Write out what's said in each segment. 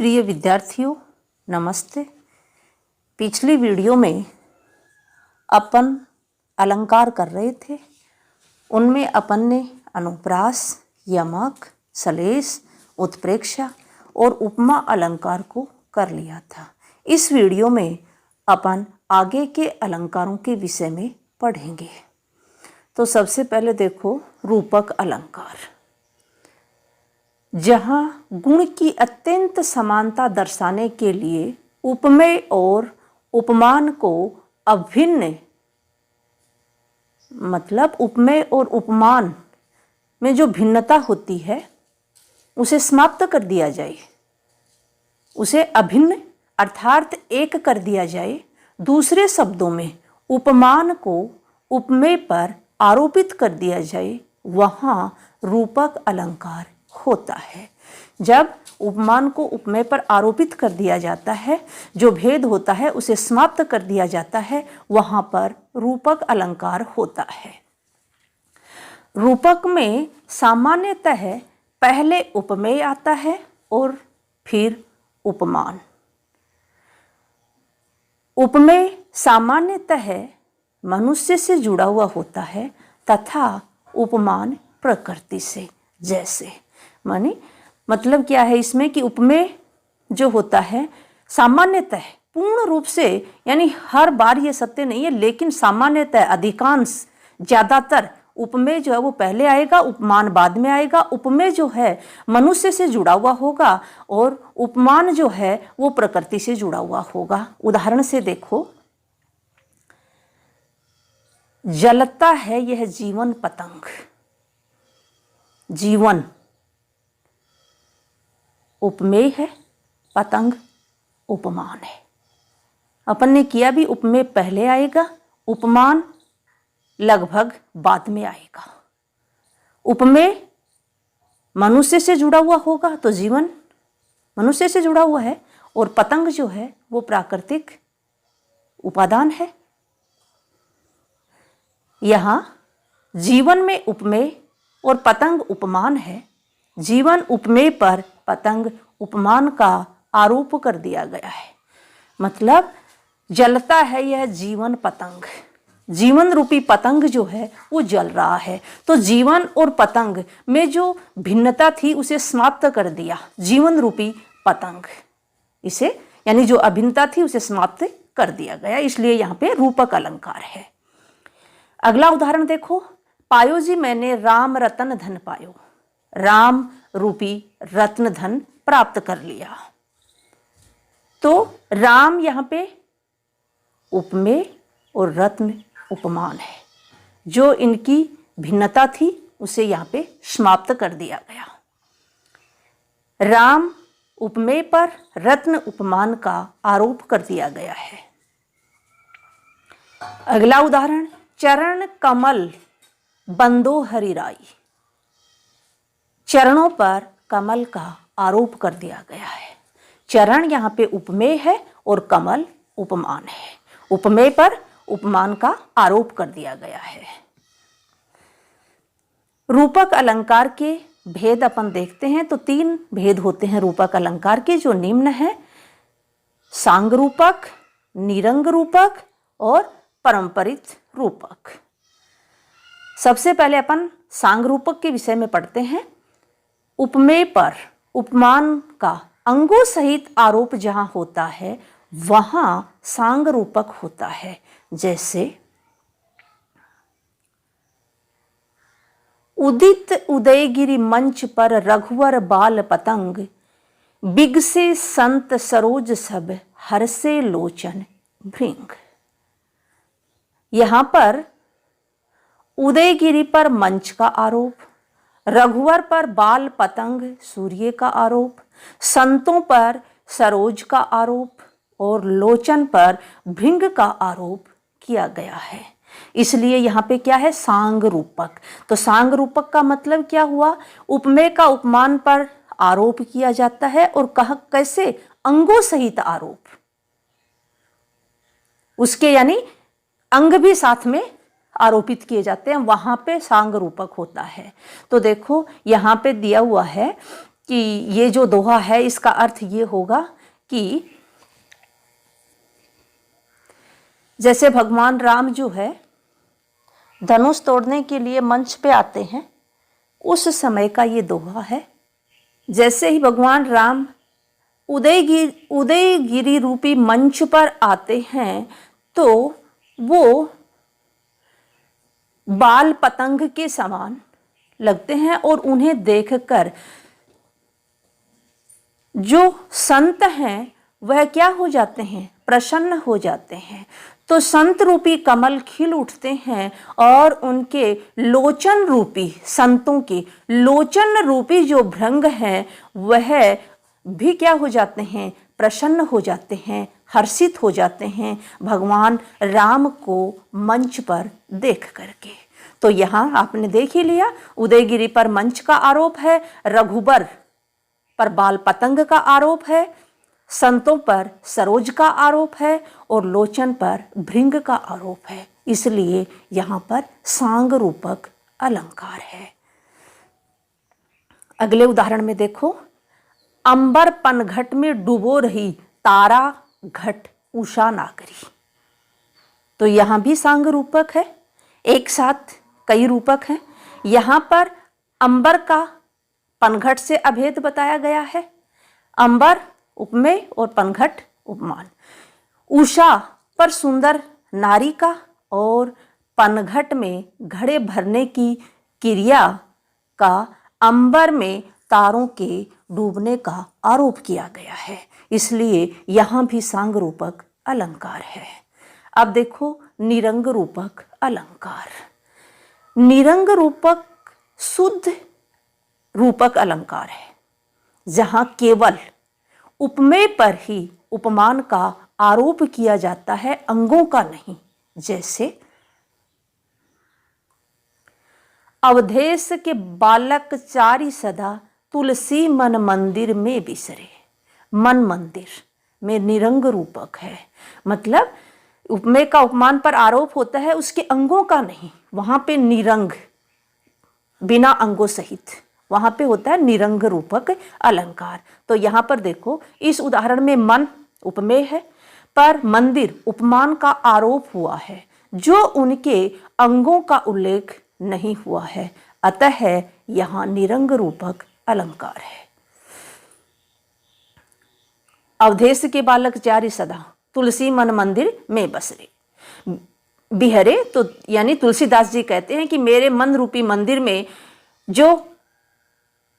प्रिय विद्यार्थियों, नमस्ते। पिछली वीडियो में अपन अलंकार कर रहे थे। उनमें अपन ने अनुप्रास, यमक, सलेश, उत्प्रेक्षा और उपमा अलंकार को कर लिया था। इस वीडियो में अपन आगे के अलंकारों के विषय में पढ़ेंगे। तो सबसे पहले देखो रूपक अलंकार। जहाँ गुण की अत्यंत समानता दर्शाने के लिए उपमेय और उपमान को अभिन्न, मतलब उपमेय और उपमान में जो भिन्नता होती है उसे समाप्त कर दिया जाए, उसे अभिन्न अर्थात एक कर दिया जाए। दूसरे शब्दों में उपमान को उपमेय पर आरोपित कर दिया जाए, वहाँ रूपक अलंकार होता है। जब उपमान को उपमेय पर आरोपित कर दिया जाता है, जो भेद होता है उसे समाप्त कर दिया जाता है, वहाँ पर रूपक अलंकार होता है। रूपक में सामान्यतः पहले उपमेय आता है और फिर उपमान। उपमेय सामान्यतः मनुष्य से जुड़ा हुआ होता है तथा उपमान प्रकृति से। जैसे मतलब क्या है इसमें कि उपमेय जो होता है सामान्यतः पूर्ण रूप से, यानी हर बार ये सत्य नहीं है, लेकिन सामान्यतः अधिकांश ज़्यादातर उपमेय जो है वो पहले आएगा, उपमान बाद में आएगा। उपमेय जो है मनुष्य से जुड़ा हुआ होगा और उपमान जो है वो प्रकृति से जुड़ा हुआ होगा। उदाहरण से देखो, जलता है यह जीवन पतंग। जीवन उपमेय है, पतंग उपमान है। अपन ने किया भी उपमेय पहले आएगा, उपमान लगभग बाद में आएगा। उपमेय मनुष्य से जुड़ा हुआ होगा तो जीवन मनुष्य से जुड़ा हुआ है, और पतंग जो है वो प्राकृतिक उपादान है। यहाँ जीवन में उपमेय और पतंग उपमान है। जीवन उपमेय पर पतंग उपमान का आरोप कर दिया गया है। मतलब जलता है यह जीवन पतंग, जीवन रूपी पतंग जो है वो जल रहा है। तो जीवन और पतंग में जो भिन्नता थी उसे समाप्त कर दिया जीवन रूपी पतंग, इसे यानी जो अभिन्नता थी उसे समाप्त कर दिया गया, इसलिए यहाँ पे रूपक अलंकार है। अगला उदाहरण देखो, पायो जी मैंने राम रतन धन पायो। राम रूपी रत्न धन प्राप्त कर लिया। तो राम यहाँ पे उपमेय और रत्न उपमान है। जो इनकी भिन्नता थी उसे यहाँ पे समाप्त कर दिया गया। राम उपमेय पर रत्न उपमान का आरोप कर दिया गया है। अगला उदाहरण, चरण कमल बंदो हरिराई। चरणों पर कमल का आरोप कर दिया गया है। चरण यहाँ पे उपमेय है और कमल उपमान है। उपमेय पर उपमान का आरोप कर दिया गया है। रूपक अलंकार के भेद अपन देखते हैं तो 3 भेद होते हैं रूपक अलंकार के, जो निम्न है: सांग रूपक, निरंग रूपक और परंपरित रूपक। सबसे पहले अपन सांग रूपक के विषय में पढ़ते हैं। उपमेय पर उपमान का अंगों सहित आरोप जहां होता है वहां सांग रूपक होता है। जैसे उदित उदयगिरि मंच पर रघुवर बाल पतंग, बिगसे संत सरोज सब हरसे लोचन भृंग। यहां पर उदयगिरि पर मंच का आरोप, रघुवर पर बाल पतंग सूर्य का आरोप, संतों पर सरोज का आरोप और लोचन पर भृंग का आरोप किया गया है। इसलिए यहाँ पे क्या है, सांग रूपक। तो सांग रूपक का मतलब क्या हुआ, उपमेय का उपमान पर आरोप किया जाता है और कैसे, अंगों सहित आरोप, उसके यानी अंग भी साथ में आरोपित किए जाते हैं, वहां पे सांग रूपक होता है। तो देखो यहाँ पे दिया हुआ है कि ये जो दोहा है इसका अर्थ ये होगा कि जैसे भगवान राम जो है धनुष तोड़ने के लिए मंच पे आते हैं, उस समय का ये दोहा है। जैसे ही भगवान राम उदयगिरी रूपी मंच पर आते हैं तो वो बाल पतंग के समान लगते हैं और उन्हें देखकर जो संत हैं वह क्या हो जाते हैं, प्रसन्न हो जाते हैं। तो संत रूपी कमल खिल उठते हैं और उनके लोचन रूपी, संतों के लोचन रूपी जो भृंग हैं वह भी क्या हो जाते हैं, प्रसन्न हो जाते हैं, हर्षित हो जाते हैं भगवान राम को मंच पर देख करके। तो यहाँ आपने देख ही लिया, उदयगिरी पर मंच का आरोप है, रघुबर पर बाल पतंग का आरोप है, संतों पर सरोज का आरोप है और लोचन पर भृंग का आरोप है। इसलिए यहाँ पर सांग रूपक अलंकार है। अगले उदाहरण में देखो, अंबर पनघट में डूबो रही तारा घट उषा नागरी। तो यहाँ भी सांग रूपक है, एक साथ कई रूपक हैं। यहाँ पर अंबर का पनघट से अभेद बताया गया है। अंबर उपमेय और पनघट उपमान। उषा पर सुंदर नारी का और पनघट में घड़े भरने की क्रिया का अंबर में तारों के डूबने का आरोप किया गया है। इसलिए यहाँ भी सांग रूपक अलंकार है। अब देखो निरंग रूपक अलंकार। निरंग रूपक शुद्ध रूपक अलंकार है, जहाँ केवल उपमेय पर ही उपमान का आरोप किया जाता है, अंगों का नहीं। जैसे अवधेश के बालक चारि सदा तुलसी मन मंदिर में बिसरे। मन मंदिर में निरंग रूपक है, मतलब उपमेय का उपमान पर आरोप होता है, उसके अंगों का नहीं। वहां पे निरंग बिना अंगों सहित वहां पे होता है निरंग रूपक अलंकार। तो यहाँ पर देखो, इस उदाहरण में मन उपमेय है पर मंदिर उपमान का आरोप हुआ है, जो उनके अंगों का उल्लेख नहीं हुआ है, अतः यहाँ निरंग रूपक अलंकार है। अवधेश के बालक चारि सदा तुलसी मन मंदिर में बसरे बिहरे, तो यानी तुलसीदास जी कहते हैं कि मेरे मन रूपी मंदिर में जो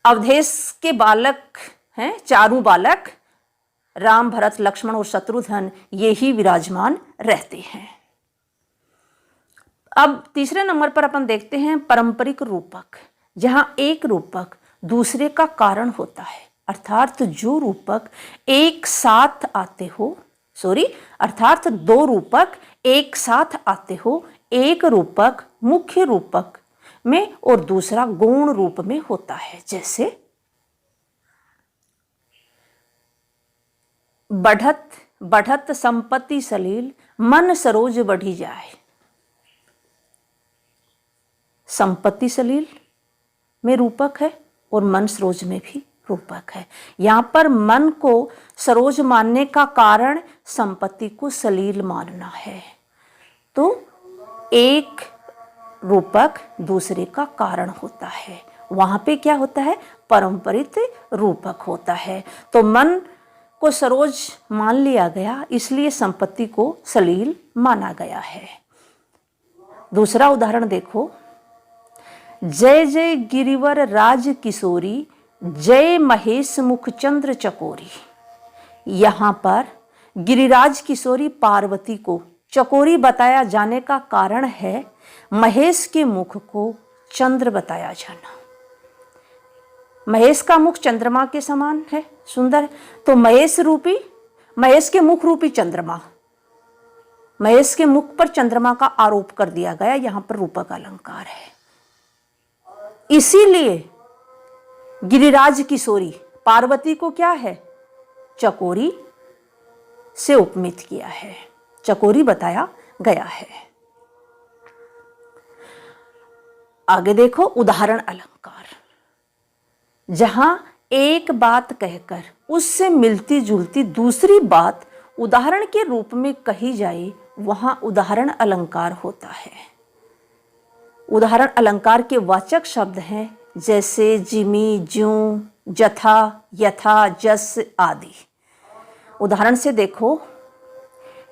अवधेश के बालक हैं, चारों बालक राम भरत लक्ष्मण और शत्रुघ्न, ये ही विराजमान रहते हैं। अब तीसरे नंबर पर अपन देखते हैं पारंपरिक रूपक, जहां एक रूपक दूसरे का कारण होता है, अर्थात जो रूपक एक साथ आते हो, अर्थात दो रूपक एक साथ आते हो, एक रूपक मुख्य रूपक में और दूसरा गौण रूप में होता है। जैसे बढ़त बढ़त संपत्ति सलील मन सरोज बढ़ी जाए। संपत्ति सलील में रूपक है और मन सरोज में भी रूपक है। यहां पर मन को सरोज मानने का कारण संपत्ति को सलील मानना है। तो एक रूपक दूसरे का कारण होता है, वहां पे क्या होता है, पारंपरिक रूपक होता है। तो मन को सरोज मान लिया गया, इसलिए संपत्ति को सलील माना गया है। दूसरा उदाहरण देखो, जय जय गिरिवर राज किशोरी जय महेश मुख चंद्र चकोरी। यहाँ पर गिरिराज किशोरी पार्वती को चकोरी बताया जाने का कारण है महेश के मुख को चंद्र बताया जाना। महेश का मुख चंद्रमा के समान है, सुंदर। तो महेश के मुख रूपी चंद्रमा, महेश के मुख पर चंद्रमा का आरोप कर दिया गया, यहां पर रूपक अलंकार है। इसीलिए गिरिराज किशोरी पार्वती को क्या है, चकोरी से उपमित किया है, चकोरी बताया गया है। आगे देखो उदाहरण अलंकार, जहां एक बात कहकर उससे मिलती जुलती दूसरी बात उदाहरण के रूप में कही जाए, वहां उदाहरण अलंकार होता है। उदाहरण अलंकार के वाचक शब्द हैं जैसे जिमी, ज्यों, जथा, यथा, जस आदि। उदाहरण से देखो,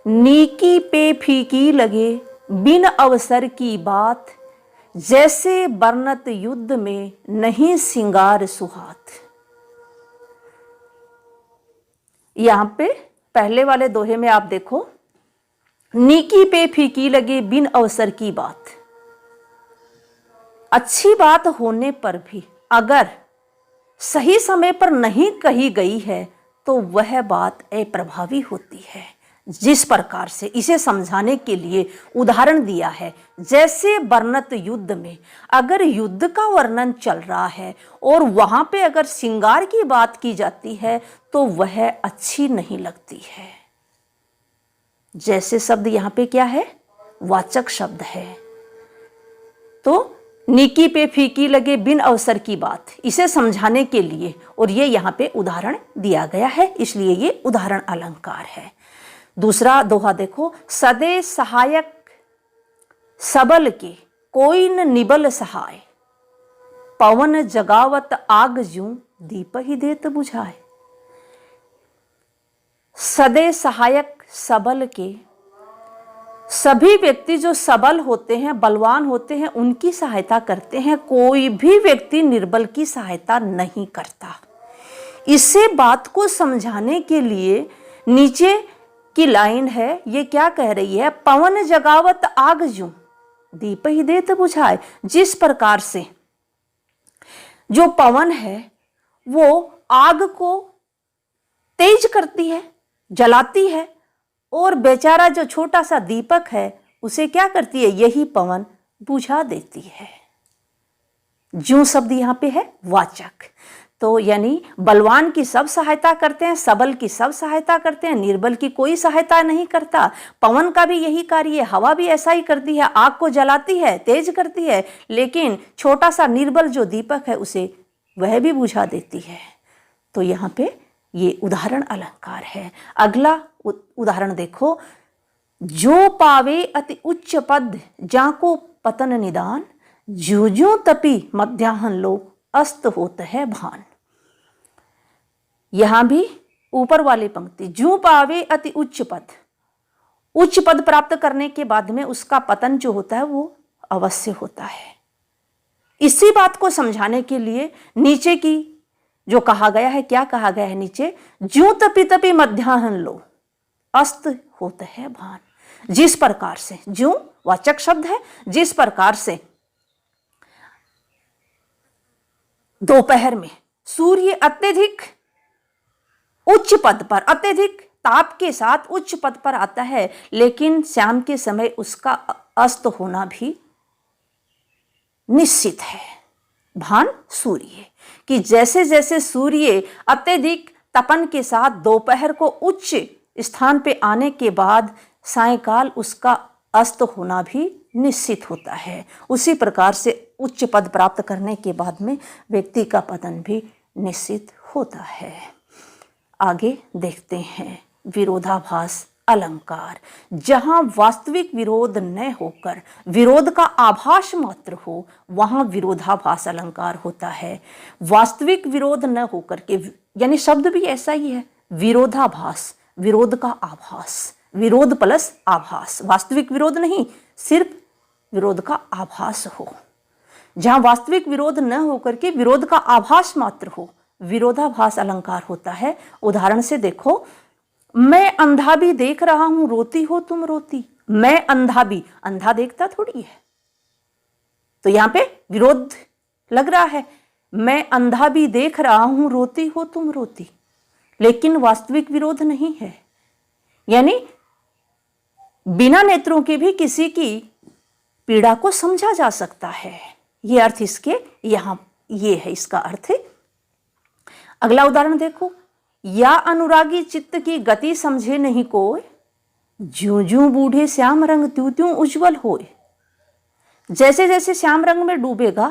नीकी पे फीकी लगे बिन अवसर की बात, जैसे बरनत युद्ध में नहीं सिंगार सुहात। यहां पे पहले वाले दोहे में आप देखो, नीकी पे फीकी लगे बिन अवसर की बात। अच्छी बात होने पर भी अगर सही समय पर नहीं कही गई है तो वह बात अप्रभावी होती है। जिस प्रकार से इसे समझाने के लिए उदाहरण दिया है, जैसे बरनत युद्ध में, अगर युद्ध का वर्णन चल रहा है और वहां पे अगर श्रृंगार की बात की जाती है तो वह अच्छी नहीं लगती है। जैसे शब्द यहां पे क्या है? वाचक शब्द है। तो नीकी पे फीकी लगे बिन अवसर की बात, इसे समझाने के लिए, और ये यहाँ पे उदाहरण दिया गया है, इसलिए ये उदाहरण अलंकार है। दूसरा दोहा देखो, सदे सहायक सबल के कोई न निबल सहाय, पवन जगावत आग ज्यों दीप ही देत बुझाए। सदे सहायक सबल के, सभी व्यक्ति जो सबल होते हैं, बलवान होते हैं, उनकी सहायता करते हैं। कोई भी व्यक्ति निर्बल की सहायता नहीं करता। इसे बात को समझाने के लिए नीचे की लाइन है, ये क्या कह रही है? पवन जगावत आग ज्यों दीप ही देत बुझाए। जिस प्रकार से जो पवन है वो आग को तेज करती है, जलाती है, और बेचारा जो छोटा सा दीपक है उसे क्या करती है? यही पवन बुझा देती है। ज्यों शब्द यहां पे है वाचक। तो यानी बलवान की सब सहायता करते हैं, सबल की सब सहायता करते हैं, निर्बल की कोई सहायता नहीं करता। पवन का भी यही कार्य है, हवा भी ऐसा ही करती है, आग को जलाती है, तेज करती है, लेकिन छोटा सा निर्बल जो दीपक है उसे वह भी बुझा देती है। तो यहाँ पे ये उदाहरण अलंकार है। अगला उदाहरण देखो, जो पावे अति उच्च पद जाको पतन निदान, ज्यों ज्यों तपी मध्याह्न लो अस्त होता है भान। यहां भी ऊपर वाली पंक्ति, ज्यों पावे अति उच्च पद, उच्च पद प्राप्त करने के बाद में उसका पतन जो होता है वो अवश्य होता है। इसी बात को समझाने के लिए नीचे की जो कहा गया है, क्या कहा गया है नीचे? ज्यों तपी तपी मध्याह्न लो अस्त होता है भान। जिस प्रकार से, ज्यों वाचक शब्द है, जिस प्रकार से दोपहर में सूर्य अत्यधिक उच्च पद पर, अत्यधिक ताप के साथ उच्च पद पर आता है, लेकिन शाम के समय उसका अस्त होना भी निश्चित है। भान सूर्य कि जैसे जैसे सूर्य अत्यधिक तपन के साथ दोपहर को उच्च स्थान पे आने के बाद सायंकाल उसका अस्त होना भी निश्चित होता है, उसी प्रकार से उच्च पद प्राप्त करने के बाद में व्यक्ति का पतन भी निश्चित होता है। आगे देखते हैं विरोधाभास अलंकार। जहां वास्तविक विरोध न होकर विरोध का आभास मात्र हो, वहां विरोधाभास अलंकार होता है। वास्तविक विरोध न होकर के, यानी शब्द भी ऐसा ही है, विरोधाभास, विरोध का आभास, विरोध प्लस आभास, वास्तविक विरोध नहीं, सिर्फ विरोध का आभास हो। जहां वास्तविक विरोध न होकर के विरोध का आभास मात्र हो, विरोधाभास अलंकार होता है। उदाहरण से देखो, मैं अंधा भी देख रहा हूं रोती हो तुम रोती। मैं अंधा भी, अंधा देखता थोड़ी है, तो यहां पे विरोध लग रहा है। मैं अंधा भी देख रहा हूं रोती हो तुम रोती, लेकिन वास्तविक विरोध नहीं है। यानी बिना नेत्रों के भी किसी की पीड़ा को समझा जा सकता है। ये अर्थ इसके यहां ये है, इसका अर्थ है। अगला उदाहरण देखो, या अनुरागी चित्त की गति समझे नहीं कोय, ज्यों ज्यों बूढ़े श्याम रंग त्यों त्यों उज्जवल होए। जैसे जैसे श्याम रंग में डूबेगा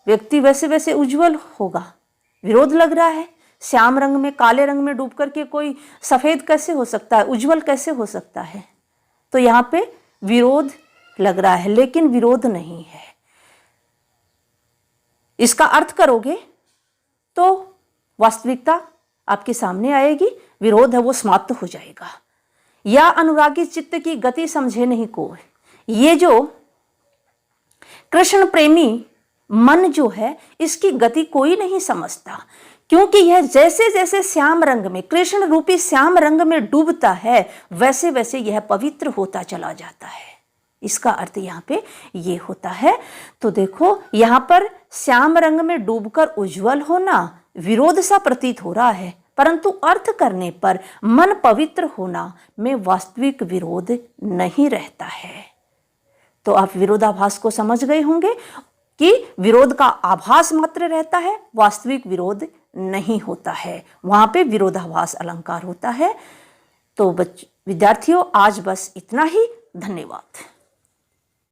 व्यक्ति वैसे वैसे उज्जवल होगा। विरोध लग रहा है। श्याम रंग में, काले रंग में डूब करके कोई सफेद कैसे हो सकता है, उज्जवल कैसे हो सकता है? तो यहाँ पे विरोध लग रहा है, लेकिन विरोध नहीं है। इसका अर्थ करोगे तो वास्तविकता आपके सामने आएगी। विरोध है वो समाप्त हो जाएगा। या अनुरागी चित्त की गति समझे नहीं कोई, ये जो कृष्ण प्रेमी मन जो है इसकी गति कोई नहीं समझता, क्योंकि यह जैसे जैसे श्याम रंग में, कृष्ण रूपी श्याम रंग में डूबता है, वैसे वैसे यह पवित्र होता चला जाता है। इसका अर्थ यहाँ पे ये होता है। तो देखो यहाँ पर श्याम रंग में डूबकर उज्जवल होना विरोध सा प्रतीत हो रहा है, परंतु अर्थ करने पर मन पवित्र होना में वास्तविक विरोध नहीं रहता है। तो आप विरोधाभास को समझ गए होंगे कि विरोध का आभास मात्र रहता है, वास्तविक विरोध नहीं होता है, वहां पे विरोधाभास अलंकार होता है। तो विद्यार्थियों, आज बस इतना ही। धन्यवाद।